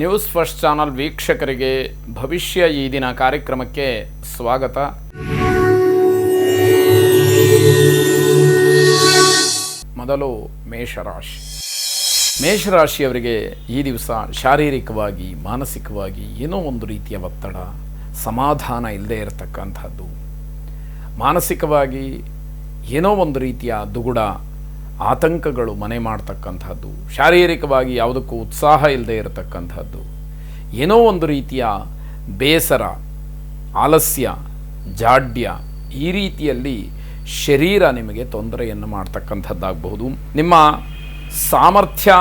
News first channel ವೀಕ್ಷಕರಿಗೆ ಭವಿಷ್ಯ ಈ ದಿನ ಕಾರ್ಯಕ್ರಮಕ್ಕೆ ಸ್ವಾಗತ. ಮೊದಲು ಮೇಷರಾಶಿ. ಮೇಷರಾಶಿಯವರಿಗೆ ಈ ದಿವಸ ಶಾರೀರಿಕವಾಗಿ ಮಾನಸಿಕವಾಗಿ ಏನೋ ಒಂದು ರೀತಿಯ ಒತ್ತಡ, ಸಮಾಧಾನ ಇಲ್ಲದೆ ಇರತಕ್ಕಂಥದ್ದು, ಮಾನಸಿಕವಾಗಿ ಏನೋ ಒಂದು ರೀತಿಯ ದುಗುಡ, ಆತಂಕಗಳು ಮನೆ ಮಾಡ್ತಕ್ಕಂಥದ್ದು, ಶಾರೀರಿಕವಾಗಿ ಯಾವುದಕ್ಕೂ ಉತ್ಸಾಹ ಇಲ್ಲದೆ ಇರತಕ್ಕಂಥದ್ದು, ಏನೋ ಒಂದು ರೀತಿಯ ಬೇಸರ, ಆಲಸ್ಯ, ಜಾಡ್ಯ, ಈ ರೀತಿಯಲ್ಲಿ ಶರೀರ ನಿಮಗೆ ತೊಂದರೆಯನ್ನು ಮಾಡ್ತಕ್ಕಂಥದ್ದಾಗಬಹುದು. ನಿಮ್ಮ ಸಾಮರ್ಥ್ಯ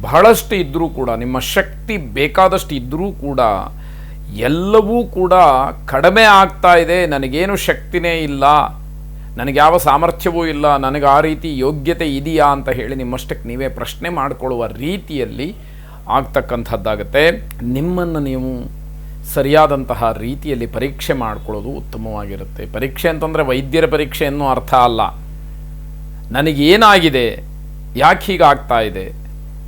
ಬಹಳಷ್ಟು ಇದ್ದರೂ ಕೂಡ, ನಿಮ್ಮ ಶಕ್ತಿ ಬೇಕಾದಷ್ಟು ಇದ್ದರೂ ಕೂಡ ಎಲ್ಲವೂ ಕೂಡ ಕಡಿಮೆ ಆಗ್ತಾ ಇದೆ. ನನಗೇನು ಶಕ್ತಿನೇ ಇಲ್ಲ, ನನಗೆ ಯಾವ ಸಾಮರ್ಥ್ಯವೂ ಇಲ್ಲ, ನನಗೆ ಆ ರೀತಿ ಯೋಗ್ಯತೆ ಇದೆಯಾ ಅಂತ ಹೇಳಿ ನಿಮ್ಮಷ್ಟಕ್ಕೆ ನೀವೇ ಪ್ರಶ್ನೆ ಮಾಡಿಕೊಳ್ಳುವ ರೀತಿಯಲ್ಲಿ ಆಗ್ತಕ್ಕಂಥದ್ದಾಗತ್ತೆ. ನಿಮ್ಮನ್ನು ನೀವು ಸರಿಯಾದಂತಹ ರೀತಿಯಲ್ಲಿ ಪರೀಕ್ಷೆ ಮಾಡಿಕೊಳ್ಳೋದು ಉತ್ತಮವಾಗಿರುತ್ತೆ. ಪರೀಕ್ಷೆ ಅಂತಂದರೆ ವೈದ್ಯರ ಪರೀಕ್ಷೆ ಅನ್ನೋ ಅರ್ಥ ಅಲ್ಲ. ನನಗೇನಾಗಿದೆ, ಯಾಕೆ ಹೀಗಾಗ್ತಾ ಇದೆ,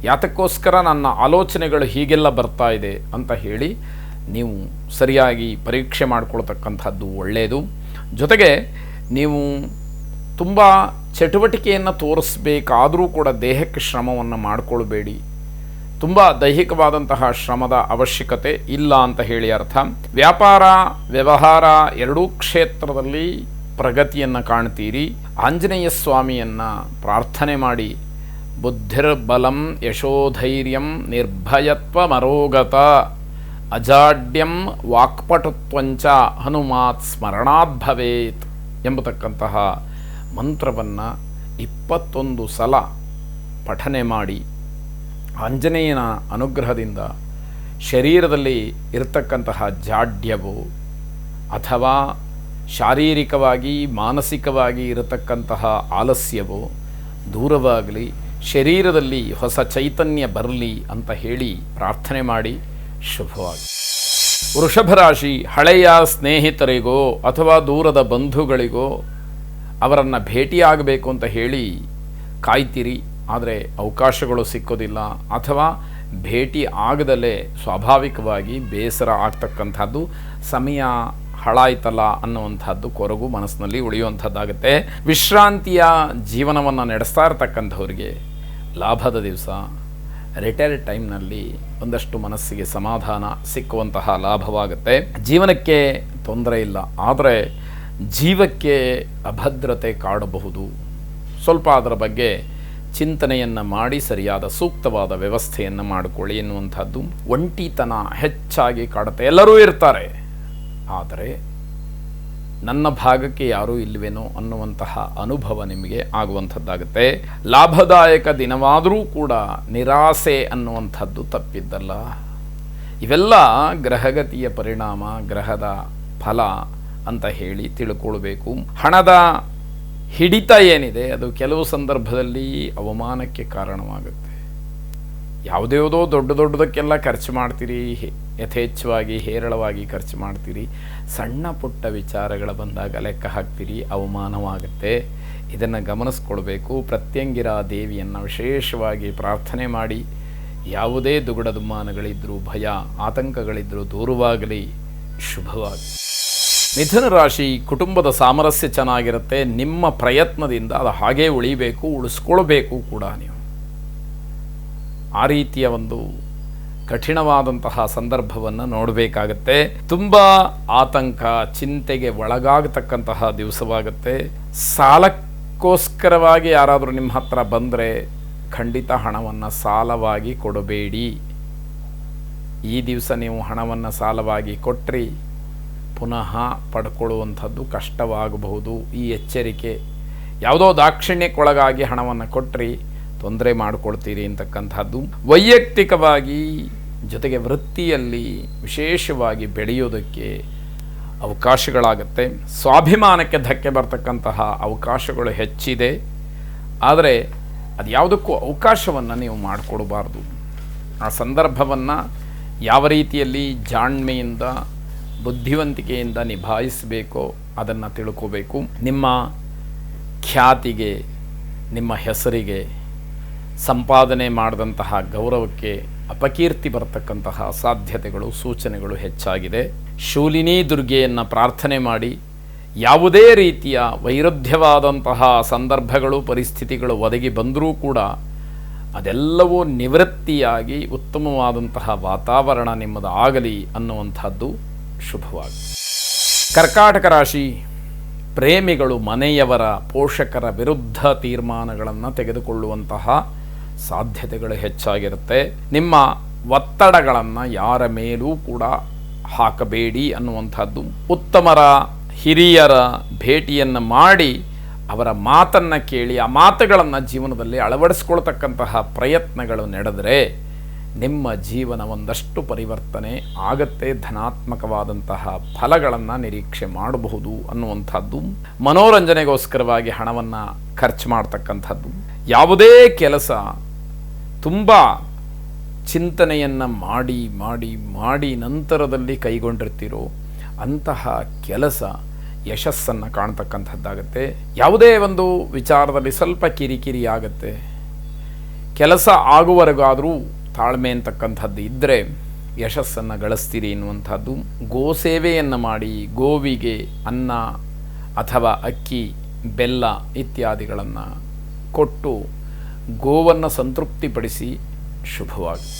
ಯಾತಕ್ಕೋಸ್ಕರ ನನ್ನ ಆಲೋಚನೆಗಳು ಹೀಗೆಲ್ಲ ಬರ್ತಾ ಇದೆ ಅಂತ ಹೇಳಿ ನೀವು ಸರಿಯಾಗಿ ಪರೀಕ್ಷೆ ಮಾಡಿಕೊಳ್ತಕ್ಕಂಥದ್ದು ಒಳ್ಳೆಯದು. ಜೊತೆಗೆ ನೀವು ತುಂಬ ಚಟುವಟಿಕೆಯನ್ನು ತೋರಿಸಬೇಕಾದರೂ ಕೂಡ ದೇಹಕ್ಕೆ ಶ್ರಮವನ್ನು ಮಾಡಿಕೊಳ್ಬೇಡಿ. ತುಂಬ ದೈಹಿಕವಾದಂತಹ ಶ್ರಮದ ಅವಶ್ಯಕತೆ ಇಲ್ಲ ಅಂತ ಹೇಳಿ ಅರ್ಥ. ವ್ಯಾಪಾರ ವ್ಯವಹಾರ ಎರಡೂ ಕ್ಷೇತ್ರದಲ್ಲಿ ಪ್ರಗತಿಯನ್ನು ಕಾಣ್ತೀರಿ. ಆಂಜನೇಯ ಸ್ವಾಮಿಯನ್ನು ಪ್ರಾರ್ಥನೆ ಮಾಡಿ. ಬುದ್ಧಿರ್ಬಲಂ ಯಶೋಧೈರ್ಯಂ ನಿರ್ಭಯತ್ವ ಮರೋಗತ ಅಜಾಡ್ಯಂ ವಾಕ್ಪಟುತ್ವಂಚ ಹನುಮಾತ್ ಸ್ಮರಣಾತ್ ಭವೇತ್ ಎಂಬತಕ್ಕಂತಹ ಮಂತ್ರವನ್ನು 21 ಸಲ ಪಠನೆ ಮಾಡಿ ಆಂಜನೇಯನ ಅನುಗ್ರಹದಿಂದ ಶರೀರದಲ್ಲಿ ಇರತಕ್ಕಂತಹ ಜಾಡ್ಯವೋ ಅಥವಾ ಶಾರೀರಿಕವಾಗಿ ಮಾನಸಿಕವಾಗಿ ಇರತಕ್ಕಂತಹ ಆಲಸ್ಯವೋ ದೂರವಾಗಲಿ, ಶರೀರದಲ್ಲಿ ಹೊಸ ಚೈತನ್ಯ ಬರಲಿ ಅಂತ ಹೇಳಿ ಪ್ರಾರ್ಥನೆ ಮಾಡಿ. ಶುಭವಾಗಿ. ವೃಷಭ ರಾಶಿ. ಹಳೆಯ ಸ್ನೇಹಿತರಿಗೋ ಅಥವಾ ದೂರದ ಬಂಧುಗಳಿಗೋ ಅವರನ್ನು ಭೇಟಿಯಾಗಬೇಕು ಅಂತ ಹೇಳಿ ಕಾಯ್ತೀರಿ, ಆದರೆ ಅವಕಾಶಗಳು ಸಿಕ್ಕೋದಿಲ್ಲ, ಅಥವಾ ಭೇಟಿ ಆಗದಲ್ಲೇ ಸ್ವಾಭಾವಿಕವಾಗಿ ಬೇಸರ ಆಗ್ತಕ್ಕಂಥದ್ದು, ಸಮಯ ಹಾಳಾಯ್ತಲ್ಲ ಅನ್ನುವಂಥದ್ದು ಕೊರಗು ಮನಸ್ಸಿನಲ್ಲಿ ಉಳಿಯುವಂಥದ್ದಾಗುತ್ತೆ. ವಿಶ್ರಾಂತಿಯ ಜೀವನವನ್ನು ನಡೆಸ್ತಾ ಇರತಕ್ಕಂಥವ್ರಿಗೆ ಲಾಭದ ದಿವಸ. ರಿಟೈರ್ ಟೈಮ್ನಲ್ಲಿ ಒಂದಷ್ಟು ಮನಸ್ಸಿಗೆ ಸಮಾಧಾನ ಸಿಕ್ಕುವಂತಹ ಲಾಭವಾಗುತ್ತೆ. ಜೀವನಕ್ಕೆ ತೊಂದರೆ ಇಲ್ಲ, ಆದರೆ ಜೀವಕ್ಕೆ ಅಭದ್ರತೆ ಕಾಡಬಹುದು. ಸ್ವಲ್ಪ ಅದರ ಬಗ್ಗೆ ಚಿಂತನೆಯನ್ನು ಮಾಡಿ ಸರಿಯಾದ ಸೂಕ್ತವಾದ ವ್ಯವಸ್ಥೆಯನ್ನು ಮಾಡಿಕೊಳ್ಳಿ ಎನ್ನುವಂಥದ್ದು. ಒಂಟಿತನ ಹೆಚ್ಚಾಗಿ ಕಾಡುತ್ತೆ. ಎಲ್ಲರೂ ಇರ್ತಾರೆ, ಆದರೆ ನನ್ನ ಭಾಗಕ್ಕೆ ಯಾರೂ ಇಲ್ಲವೇನೋ ಅನ್ನುವಂತಹ ಅನುಭವ ನಿಮಗೆ ಆಗುವಂಥದ್ದಾಗುತ್ತೆ. ಲಾಭದಾಯಕ ದಿನವಾದರೂ ಕೂಡ ನಿರಾಸೆ ಅನ್ನುವಂಥದ್ದು ತಪ್ಪಿದ್ದಲ್ಲ. ಇವೆಲ್ಲ ಗ್ರಹಗತಿಯ ಪರಿಣಾಮ, ಗ್ರಹದ ಫಲ ಅಂತ ಹೇಳಿ ತಿಳ್ಕೊಳ್ಬೇಕು. ಹಣದ ಹಿಡಿತ ಏನಿದೆ ಅದು ಕೆಲವು ಸಂದರ್ಭದಲ್ಲಿ ಅವಮಾನಕ್ಕೆ ಕಾರಣವಾಗುತ್ತೆ. ಯಾವುದ್ಯಾವುದೋ ದೊಡ್ಡದಕ್ಕೆಲ್ಲ ಖರ್ಚು ಮಾಡ್ತೀರಿ, ಯಥೇಚ್ಛವಾಗಿ ಹೇರಳವಾಗಿ ಖರ್ಚು ಮಾಡ್ತೀರಿ. ಸಣ್ಣ ಪುಟ್ಟ ವಿಚಾರಗಳು ಬಂದಾಗ ಲೆಕ್ಕ ಹಾಕ್ತೀರಿ, ಅವಮಾನವಾಗುತ್ತೆ. ಇದನ್ನು ಗಮನಿಸ್ಕೊಳ್ಬೇಕು. ಪ್ರತ್ಯಂಗಿರಾ ದೇವಿಯನ್ನು ವಿಶೇಷವಾಗಿ ಪ್ರಾರ್ಥನೆ ಮಾಡಿ. ಯಾವುದೇ ದುಗುಡ ದುಮ್ಮಾನಗಳಿದ್ದರೂ, ಭಯ ಆತಂಕಗಳಿದ್ದರೂ ದೂರವಾಗಲಿ. ಶುಭವಾಗಿ. ಮಿಥುನ ರಾಶಿ. ಕುಟುಂಬದ ಸಾಮರಸ್ಯ ಚೆನ್ನಾಗಿರುತ್ತೆ. ನಿಮ್ಮ ಪ್ರಯತ್ನದಿಂದ ಅದು ಹಾಗೇ ಉಳಿಬೇಕು, ಉಳಿಸ್ಕೊಳ್ಬೇಕು ಕೂಡ. ನೀವು ಆ ರೀತಿಯ ಒಂದು ಕಠಿಣವಾದಂತಹ ಸಂದರ್ಭವನ್ನು ನೋಡಬೇಕಾಗತ್ತೆ. ತುಂಬ ಆತಂಕ, ಚಿಂತೆಗೆ ಒಳಗಾಗತಕ್ಕಂತಹ ದಿವಸವಾಗುತ್ತೆ. ಸಾಲಕ್ಕೋಸ್ಕರವಾಗಿ ಯಾರಾದರೂ ನಿಮ್ಮ ಹತ್ರ ಬಂದರೆ ಖಂಡಿತ ಹಣವನ್ನು ಸಾಲವಾಗಿ ಕೊಡಬೇಡಿ. ಈ ದಿವಸ ನೀವು ಹಣವನ್ನು ಸಾಲವಾಗಿ ಕೊಟ್ಟರೆ ಪುನಃ ಪಡ್ಕೊಳ್ಳುವಂಥದ್ದು ಕಷ್ಟವಾಗಬಹುದು. ಈ ಎಚ್ಚರಿಕೆ. ಯಾವುದೋ ದಾಕ್ಷಿಣ್ಯಕ್ಕೊಳಗಾಗಿ ಹಣವನ್ನು ಕೊಟ್ಟರೆ ತೊಂದರೆ ಮಾಡಿಕೊಳ್ತೀರಿ ಅಂತಕ್ಕಂಥದ್ದು. ವೈಯಕ್ತಿಕವಾಗಿ ಜೊತೆಗೆ ವೃತ್ತಿಯಲ್ಲಿ ವಿಶೇಷವಾಗಿ ಬೆಳೆಯೋದಕ್ಕೆ ಅವಕಾಶಗಳಾಗುತ್ತೆ. ಸ್ವಾಭಿಮಾನಕ್ಕೆ ಧಕ್ಕೆ ಬರ್ತಕ್ಕಂತಹ ಅವಕಾಶಗಳು ಹೆಚ್ಚಿದೆ, ಆದರೆ ಅದು ಯಾವುದಕ್ಕೂ ಅವಕಾಶವನ್ನು ನೀವು ಮಾಡಿಕೊಡಬಾರ್ದು. ಆ ಸಂದರ್ಭವನ್ನು ಯಾವ ರೀತಿಯಲ್ಲಿ ಜಾಣ್ಮೆಯಿಂದ ಬುದ್ಧಿವಂತಿಕೆಯಿಂದ ನಿಭಾಯಿಸಬೇಕೋ ಅದನ್ನು ತಿಳ್ಕೋಬೇಕು. ನಿಮ್ಮ ಖ್ಯಾತಿಗೆ, ನಿಮ್ಮ ಹೆಸರಿಗೆ, ಸಂಪಾದನೆ ಮಾಡಿದಂತಹ ಗೌರವಕ್ಕೆ ಅಪಕೀರ್ತಿ ಬರತಕ್ಕಂತಹ ಸಾಧ್ಯತೆಗಳು ಸೂಚನೆಗಳು ಹೆಚ್ಚಾಗಿದೆ. ಶೂಲಿನಿ ದುರ್ಗೆಯನ್ನು ಪ್ರಾರ್ಥನೆ ಮಾಡಿ ಯಾವುದೇ ರೀತಿಯ ವೈರುಧ್ಯವಾದಂತಹ ಸಂದರ್ಭಗಳು ಪರಿಸ್ಥಿತಿಗಳು ಒದಗಿ ಬಂದರೂ ಕೂಡ ಅದೆಲ್ಲವೂ ನಿವೃತ್ತಿಯಾಗಿ ಉತ್ತಮವಾದಂತಹ ವಾತಾವರಣ ನಿಮ್ಮದು ಆಗಲಿ ಅನ್ನುವಂಥದ್ದು ಶುಭವಾಗಿ. ಕರ್ಕಾಟಕ ರಾಶಿ ಪ್ರೇಮಿಗಳು ಮನೆಯವರ ಪೋಷಕರ ವಿರುದ್ಧ ತೀರ್ಮಾನಗಳನ್ನು ತೆಗೆದುಕೊಳ್ಳುವಂತಹ ಸಾಧ್ಯತೆಗಳು ಹೆಚ್ಚಾಗಿರುತ್ತೆ. ನಿಮ್ಮ ಒತ್ತಡಗಳನ್ನು ಯಾರ ಮೇಲೂ ಕೂಡ ಹಾಕಬೇಡಿ ಅನ್ನುವಂಥದ್ದು. ಉತ್ತಮರ ಹಿರಿಯರ ಭೇಟಿಯನ್ನು ಮಾಡಿ ಅವರ ಮಾತನ್ನು ಕೇಳಿ ಆ ಮಾತುಗಳನ್ನು ಜೀವನದಲ್ಲಿ ಅಳವಡಿಸ್ಕೊಳ್ತಕ್ಕಂತಹ ಪ್ರಯತ್ನಗಳು ನಡೆದರೆ ನಿಮ್ಮ ಜೀವನ ಒಂದಷ್ಟು ಪರಿವರ್ತನೆ ಆಗತ್ತೆ, ಧನಾತ್ಮಕವಾದಂತಹ ಫಲಗಳನ್ನು ನಿರೀಕ್ಷೆ ಮಾಡಬಹುದು ಅನ್ನುವಂಥದ್ದು. ಮನೋರಂಜನೆಗೋಸ್ಕರವಾಗಿ ಹಣವನ್ನು ಖರ್ಚು ಮಾಡ್ತಕ್ಕಂಥದ್ದು. ಯಾವುದೇ ಕೆಲಸ ತುಂಬ ಚಿಂತನೆಯನ್ನು ಮಾಡಿ ಮಾಡಿ ಮಾಡಿ ನಂತರದಲ್ಲಿ ಕೈಗೊಂಡಿರ್ತೀರೋ ಅಂತಹ ಕೆಲಸ ಯಶಸ್ಸನ್ನು ಕಾಣ್ತಕ್ಕಂಥದ್ದಾಗತ್ತೆ. ಯಾವುದೇ ಒಂದು ವಿಚಾರದಲ್ಲಿ ಸ್ವಲ್ಪ ಕಿರಿಕಿರಿ ಆಗುತ್ತೆ. ಕೆಲಸ ಆಗುವವರೆಗಾದರೂ ತಾಳ್ಮೆ ಅಂತಕ್ಕಂಥದ್ದು ಇದ್ದರೆ ಯಶಸ್ಸನ್ನು ಗಳಿಸ್ತೀರಿ ಎನ್ನುವಂಥದ್ದು. ಗೋಸೇವೆಯನ್ನು ಮಾಡಿ ಗೋವಿಗೆ ಅನ್ನ ಅಥವಾ ಅಕ್ಕಿ, ಬೆಲ್ಲ ಇತ್ಯಾದಿಗಳನ್ನು ಕೊಟ್ಟು ಗೋವನ್ನು ಸಂತೃಪ್ತಿಪಡಿಸಿ ಶುಭವಾಗಿ.